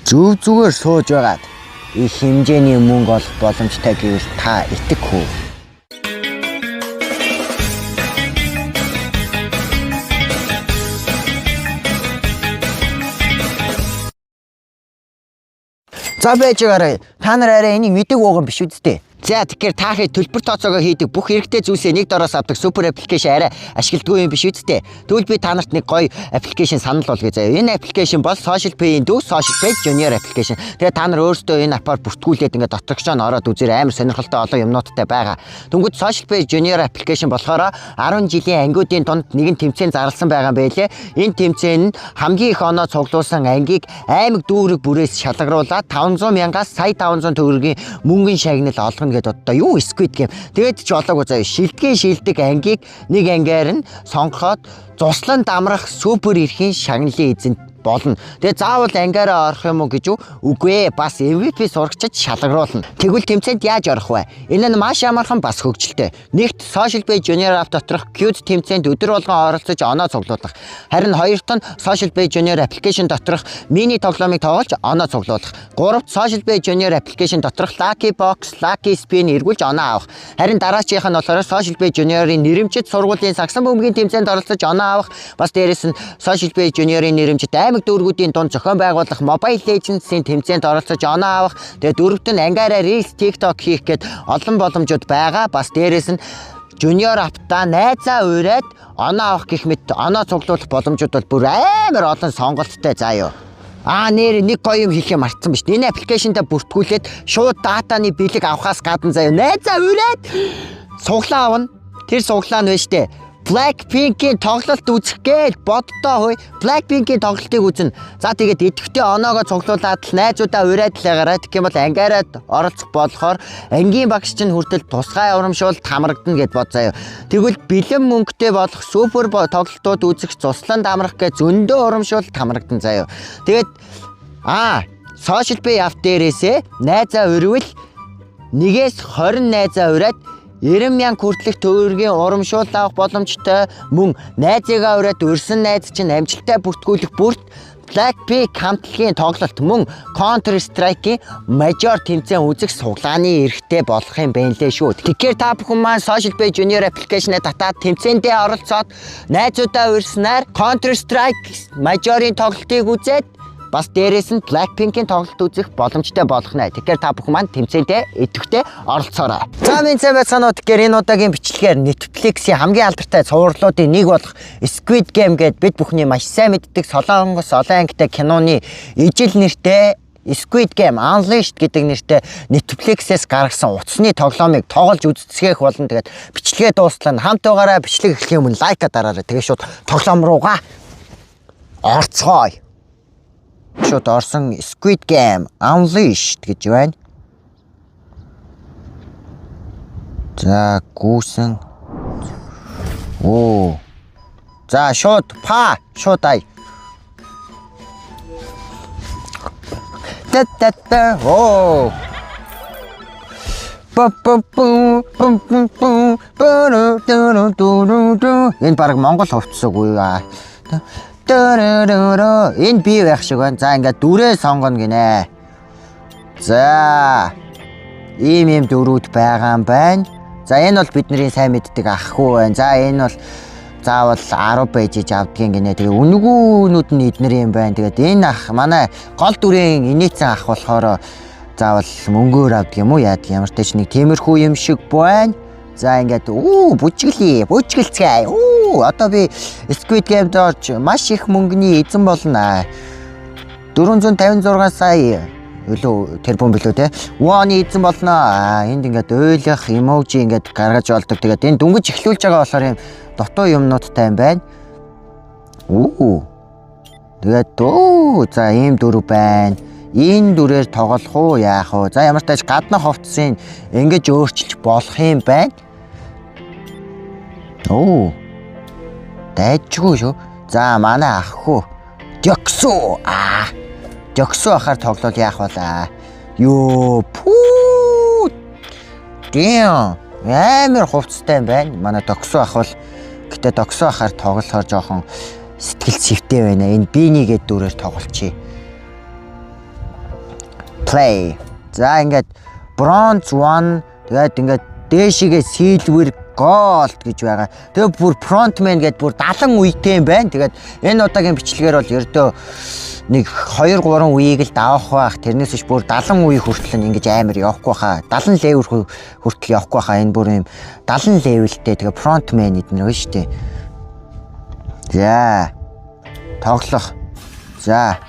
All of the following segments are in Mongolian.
Зөв зүгээр сууж байгаад их хэмжээний мөнгө олох боломжтой гэвэл та итгэхгүй. За байж байгаарай. Та нар арай энийг мэдэг ууган биш үсттэй. За тэгэхээр таахыг төлбөр тооцоогоо хийдэг бүх хэрэгтэй зүйлсээ нэг дороос авдаг супер аппликейшн арай ашигладгүй юм биш үсттэй. Тэгвэл би та нарт нэг гоё аппликейшн санал болгоё заяа. Энэ аппликейшн бол Social Pay-ийн дүү Social Pay Junior аппликейшн. Тэгээ та нар өөрсдөө энэ апаар бүртгүүлээд ингээд доторгочоо ороод үзээр амар сонирхолтой олон юмнуудтай байгаа. Тэнгүүд Social Pay Junior аппликейшн болохоор 10 жилийн ангиудын донд нэгэн тэмцээн зарласан байгаа юм байлээ. Энэ тэмцээн нь хамгийн их оноо цуглуулсан ангийг аймаг дүүрэг бүрээс шалгаруулаад 500 мянгаас сая 500 төгрөгийн мөнгөний шагнал олгоно гэдэг одоо юу Squid Game. Тэгээд ч болоогүй заяа. Шилдэг ангийг нэг ангиар нь сонгоход цуслан дамрах супер эрхийн шагналын эзэнт болно. Тэгээ заавал ангиараа орох юм уу гэж үгүй ээ. Бас MVP сурагчид шалгаруулна. Тэгвэл тэмцээнд яаж орох вэ? Энэ нь маш амархан бас хөгжилтэй. Нэгт Social Pay Junior app доторх Qt тэмцээнд өдөр болгон оролцож оноо цуглуулах. Харин хоёрт нь Social Pay Junior application доторх мини тоглоомыг тоглож оноо цуглуулах. Гуравт Social Pay Junior application доторх Lucky Box, Lucky Spin эргүүлж оноо авах. Харин дараачих нь болохоор Social Pay Junior-ийн нэрэмжит сургуулийн сагсан бөмбөгийн тэмцээнд оролцож оноо авах. Бас дээрэс нь Social Pay Junior-ийн нэрэмжит аймаг дүүргүүдийн дунд зохион байгуулах Mobile Legends-ийн тэмцээнд оролцож оноо авах. Тэгээ дөрөвт нь ангиараа Reels, TikTok хийх гээд олон боломжууд байгаа. Бас дээрэс нь Junior app-та найзаа ураад оноо авах гэх мэт оноо цуглуулах боломжууд бол бүр амар олон сонголттой заа юу. Нэр нэг гоё юм хийх юм мартсан биз. Энэ аппликейшнда бүртгүүлээд шууд датаны бэлэг авахаас гадна заа юу. Найзаа ураад суглаа авна. Тэр суглаа нь байж тээ. Blackpink-ийн тоглолт үзэх гээл боддоо хөөе. Blackpink-ийн тоглолтыг үзнэ. За тэгээд идэвхтэй оноогоо цуглуулад л найзуудаа ураад л гараад гэх юм бол ангиараад оролцох болохоор ангийн багш чинь хүртэл тусгай урамшуулалт хамрагдана гэд бод заяа. Тэгвэл бэлэн мөнгөтэй болох супер тоглолтууд үзэх цусланд амрах гэж зөндөө урамшуулалт хамрагдана заяа. Тэгээд Social Pay app дээрээсээ найзаа урвал нэгээс 20 найзаа ураад 90 мянга хүртэлх төгрөгийн урамшуулалт авах боломжтой. Мөн найзыгаа ураад өрсөн найз чинь амжилттай бүртгүүлэх бүрт Blackpink хамтлагийн тоглолт мөн Counter Strike-ийн Major тэмцээн үзэх суглааны эрхтэй болох юм байна лээ шүү. Тэгэхээр та бүхэн маань Social Pay Junior application-ыг татаад тэмцээндээ оролцоод найзуудаа урьснаар Counter Strike Major-ийн тоглолтыг үзээд бас дээрээс нь Blackpink-ийн тоглолт үзэх боломжтой болох нэ. Тэгэхээр та бүхэн маань тэмцээндээ идэвхтэй оролцоорой. За минь сайн байцгаана уу. Тэгэхээр энэ удаагийн бичлэгээр Netflix-ийн хамгийн алдартай цувралуудын нэг болох Squid Game гээд бид бүхний маш сайн мэддэг Солонгос олон ангитай киноны ижил нэртэй Squid Game Unleashed гэдэг нэртэй Netflix-ээс гаргасан утасны тоглоомыг тоглож үзцгээх болно. Тэгээд бичлэгээ дуустал хамт байгаараа бичлэг эхлэх өмнө лайка дараарай. Тэгээ шууд тоглоом руугаа орцгоё. Шууд орсон Squid Game Unleashed гэж байна. За гүүсэн. За шууд шууд ай. Энэ баг Монгол хувцсаг уу яа. Энэ би байх шиг байна. За ингээд дүрээ сонгоно гинэ. За ийм дөрүүд байгаа юм байна. За энэ бол бидний сайн мэддэг ахгүй байна. За энэ бол заавал 10 байж авдгийн гинэ. Тэгээ үнгүүнүүд нь эднэр юм байна. Тэгээд энэ ах манай гол дүрийн инээцэн ах болохоор заавал мөнгөөр авдаг юм уу яадаг ямар ч нэг тиймэрхүү юм шиг байна. За ингээд бүжгэлцгээе. Одоо би Squid Game дорж маш их мөнгөний эзэн болно. 456 сая тэрбум билүү те. Won-ы эзэн болно. Энд ингээд ойлгох эможи ингээд гаргаж болдог. Тэгээд энэ дүнгиж эхлүүлж байгаа болохоор юм дутуу юмнуудтай юм байна. Тэгээд за ийм дөрв байна. Энэ дүрээр тоглох уу яах вэ? За ямар ч тач гадна хувцсын ингэж өөрчилж болох юм байна. Дайжгүй шүү. За манай ахгүй. Жоксу. Жоксу ахаар тоглол яах вэ? Damn. Амар хувцастай юм байна. Манай Доксу ах бол гэтээ Доксу ахаар тоглохоор жоохон сэтгэл зүйтэй байна. Энэ бинигээд дүрээр тоглолчий. play. За ингээд bronze 1 тэгээд ингээд дээшигээ silver gold гэж байгаа. Тэгээ бүр frontman гэдээ бүр 70 үетэй юм байна. Тэгээд энэ удаагийн бичлэгээр бол ердөө нэг 2 3 үеийг л давах байх. Тэрнээс биш бүр 70 үе хүртэл ингэж амар явахгүй хаа. 70 level хүртэл явахгүй хаа. Энэ бүр юм 70 levelтэй тэгээ frontman эднэр шүү дээ. За. Тоглох. За.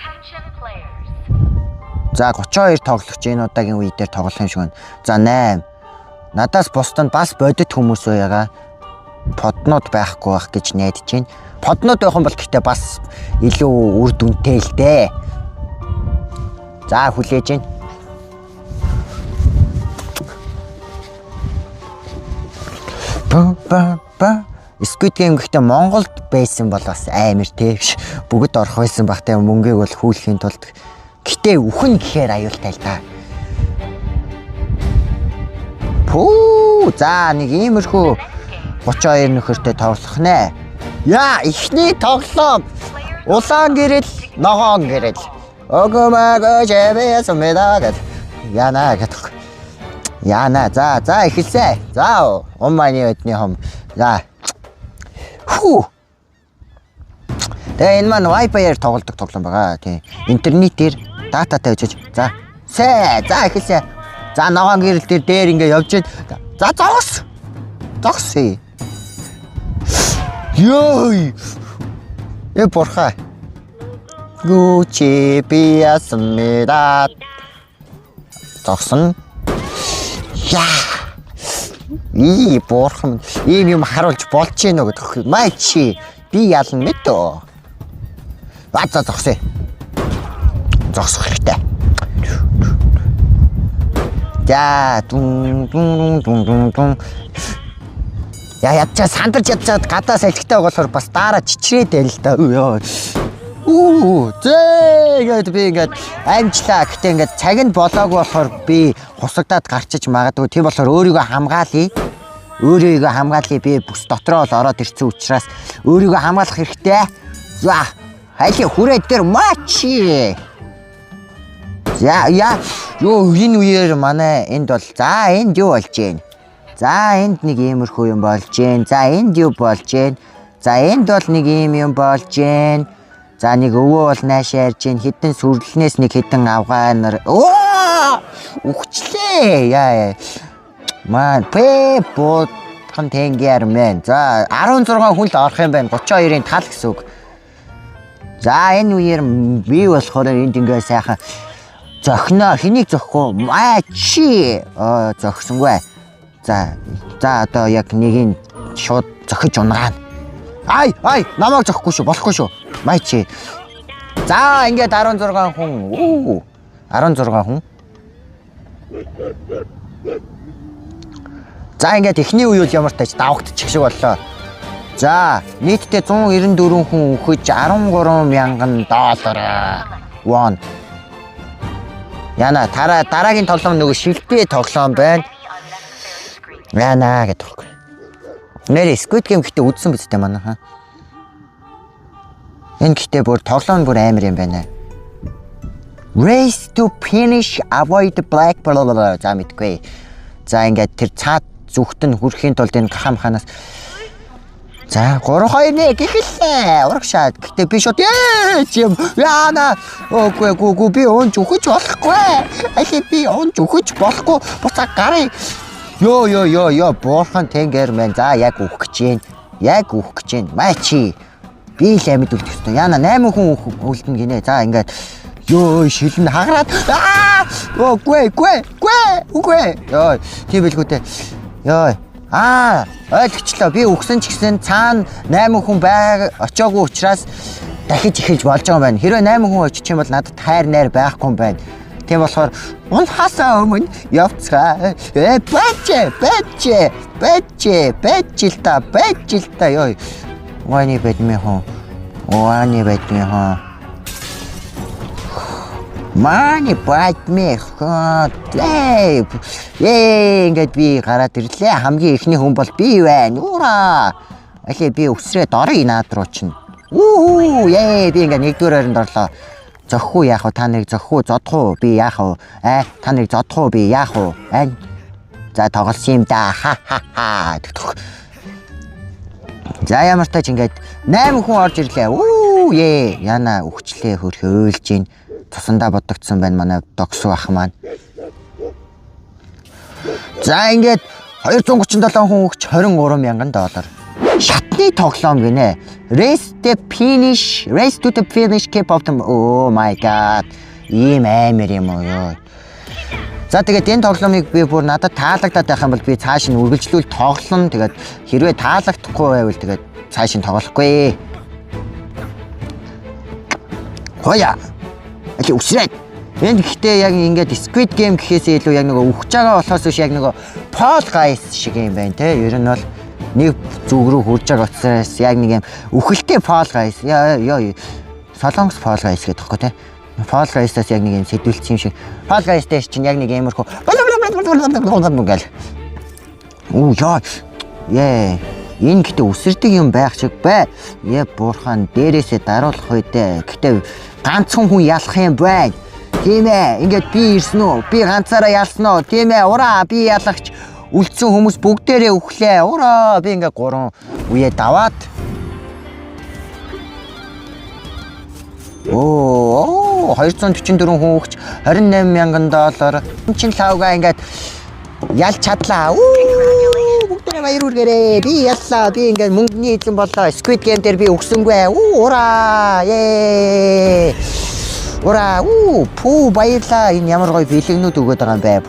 За 32 тоглогч энэ удаагийн үе дээр тоглох юм шиг байна. За 8. Надаас бусдад бас бодит хүмүүс байгаа. Поднууд байхгүй байх гэж найдаж байна. Поднууд байх юм бол гэхдээ бас илүү үр дүнтэй л дээ. За хүлээж байна. Ба Squid Game гэхдээ Монголд байсан бол бас амар те. Бүгд орох байсан багтай мөнгийг бол хүүлэхийн тулд гэтээ үхэн гэхээр аюултай л да. Пүү за нэг иймэрхүү 32 нөхөртэй тоглох нэ. Яа ихний тоглоом. Улаан гэрэл, ногоон гэрэл. Огомаго жавэсмэда гэд. Яна гэдэг. Яна за эхэлсэ. За умманы өдний хом. За. Хүү. Тэгээ энэ маань Wi-Fi-аар тоглодог тоглоом байгаа. Тий. Интернетээр дататай үжиж. За. За эхэлсэ. За ногоон гэрэл дээр ингээ явж байна. За зогс. Зогсъё. Ёй. Бурхаа. Гүчи биасмэда. Зогсон. Яа. Бурхан ийм юм харуулж болж гэнэ үү гэдэг. Май чи би ялна мэдөө. За зогсъё. Зогсох хэрэгтэй. За дун. Яа ядчаа сандарч ядчаад гадаа салхитай болохоор бас дараа чичрээд байл л да. Зээгээд би ингээд амжлаа. Гэтэ ингээд цаг нь болоогүй болохоор би хусагдаад гарчиж магадгүй. Тийм болохоор өөрийгөө хамгаалъя. Би бүс дотроо л ороод ирсэн учраас өөрийгөө хамгаалах хэрэгтэй. За хайлаа хүрээд дээр мачи. Яа энэ үеэр манай энд бол за энд юу болж гин. За энд нэг иймэрхүү юм болж гин. За энд юу болж гин. За энд бол нэг ийм юм болж гин. За нэг өвөө бол наашаа ярьж гин. Хэдэн сүрлэнээс нэг хэдэн авгаа нар. Үхчлээ. Яа. Ман бодхон тэнгэр мэн. За 16 хүн л орох юм байна. 32-ын тал гэсэн үг. За энэ үеэр би болохоор энд ингээ сайхан зохино хэнийг зохихгүй мачи зохисонгүй. За одоо яг нэгийг шууд зохиж унгаана. Ай намайг зохихгүй шүү болохгүй шүү. Мачи. За ингээд 16 хүн. 16 хүн. За ингээд эхний үе үл ямар тааж давагдчих шиг боллоо. За нийтдээ 194 хүн өгөж 13,000 доллар won. Яна дараагийн тоглоом нөгөө шилбээ тоглоом байна. Яна гэдэг. Нэр Squid Game гэхдээ үзсэн биз дээ манай хаа. Энэ гэхдээ бүр тоглоом бүр амар юм байна. Race to finish avoid black за мэдгүй. За ингээд тэр цаад зүгт нь хүрэхийн тулд энэ гахамханаас за 3-2-1 гэхэлээ. Урагшаад. Гэтэ би шууд юм. Яана. Гүү би унж өгөж болохгүй. Ахи би унж өгөж болохгүй. Буцаа гарыг. Йоо бурхан тэнгэр мэн. За яг өгөх гэж байна. Мачи. Би л амьд үлдэх ёстой. Яана 8 хүн үлдэнэ гинэ. За ингээд шилэн хагараад. Үгүй. Йоо. Тийм билгүү те. Йоо. Ойлгочлоо. Би өгсөн ч гэсэн цаана 8 хүн очоогүй учраас дахиж эхэлж болж байгаа юм байна. Хэрвээ 8 хүн очиж юм бол надад хайр найр байхгүй юм байна. Тийм болохоор унахаасаа өмнө явцгаа. Бэжжилта. Ёо. Уани бэдмэ хоо. Мани байтмэ хоо. Ингээд би гараад ирлээ. Хамгийн ихний хүн бол би байна. Ура. Ахи би өсрээд орё наад руу чинь. Би ингээд нэгдүгээр хайранд орлоо. зохих уу яах вэ? Та нарыг зохих уу, зодох уу? Би яах вэ? Та нарыг зодох уу? Би яах вэ? За тоглосон юм да. Ха. За ямар тач ингээд 8 хүн орж ирлээ. Яна өгчлээ хөрх өөлж гин. Тусандаа бодогдсон байна манай догсуу ах маань. За ингээд 237 хүн өгч $23,000. Шатны тоглоом гинэ. Race to the finish keep of them. Oh my god. Ийм амар юм уу. За тэгээд энэ тоглоомыг би бүр надад таалагдаад байх юм бол би цааш нь үргэлжлүүл тоглоно. Тэгээд хэрвээ таалагдахгүй байвал тэгээд цааш нь тоглохгүй. Хоя. Үсрээд. Энд гэхдээ яг ингээд Squid Game гэхээсээ илүү яг нөгөө үхэж байгаа болохоос биш яг нөгөө Fall Guys шиг юм байна те. Ер нь бол нэг зүг рүү хурж байгаа учраас яг нэг юм үхэлтэй Fall Guys. Солонгос Fall Guys гэдэг тэгэхгүй те. Fall Guys-аас яг нэг юм сэдвэлцсэн юм шиг. Fall Guys дээр чинь яг нэг иймэрхүү гэл. Энэ гэдэг үсэрдэг юм байх шиг бай. Буурхан дээрээсээ даруулах үедээ. Гэхдээ ганцхан хүн ялах юм байна. Тийм ээ. Ингээд би ирсэн үү? Би ганцаараа ялсан уу? Тийм ээ. Ураа би ялагч үлдсэн хүмүүс бүгдээрээ өглөө. Ураа би ингээд 3 үе даваад. 244 хүн өгч $28,000. Энд чинь лавга ингээд ялч чадлаа. Бүгдээрээ баяр хүргээрээ. Би яллаа. Би ингээд мөнгөний эзэн боллоо. Squid Game дээр би өгсөнгүй. Ураа. Ураа. Баярлаа. Энэ ямар гоё бэлэгнүүд өгöd байгаа юм бэ.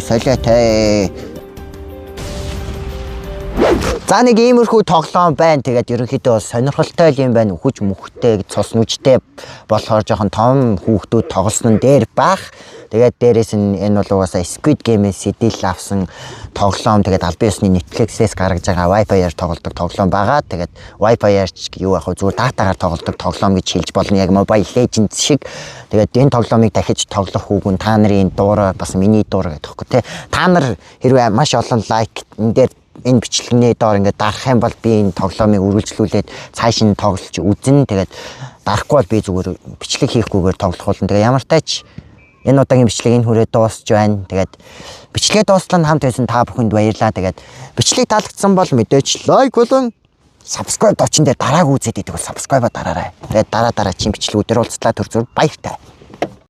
Солиотой. За нэг иймэрхүү тоглоом байна. Тэгээд ерөнхийдөө сонирхолтой юм байна. Үхэж мөхтэй, цус нүжтэй болохоор жоохон том хүүхдүүд тоглосон дээр бах. Тэгээд дээрээс нь энэ бол угаасаа Squid Game-ээс сэтэл авсан тоглоом. Тэгээд албан ёсны Netflix-ээс гаргаж байгаа Wi-Fi-аар тоглодог тоглоом байгаа. Тэгээд Wi-Fi-аар ч юу яах вэ? Зүгээр датагаар тоглодог тоглоом гэж хэлж болно. Яг Mobile Legends шиг. Тэгээд энэ тоглоомыг дахиж тоглох үгүй та нарын дуурай бас миний дуурай гэдэг хэвгүй те. Та нар хэрвээ маш олон лайк энэ дээр энэ бичлэгний доор ингээд дарах юм бол би энэ тоглоомыг үргэлжлүүлээд цааш нь тоглож үзэн. Тэгээд дарахгүй бол би зүгээр бичлэг хийхгүйгээр тоглох болно. Тэгээд ямар тач энэ удаагийн бичлэг энэ хүрээ дуусч байна. Тэгээд бичлэгээ дуустал нь хамт байсан та бүхэнд баярлалаа. Тэгээд бичлэг таалагдсан бол мэдээж лайк болон subscribe дорчин дээр дарааг үзээд идэг бол subscribe-а дараарай. Тэгээд дараа чинь бичлэгүүдээр уулзлаа төр зүр баяртай.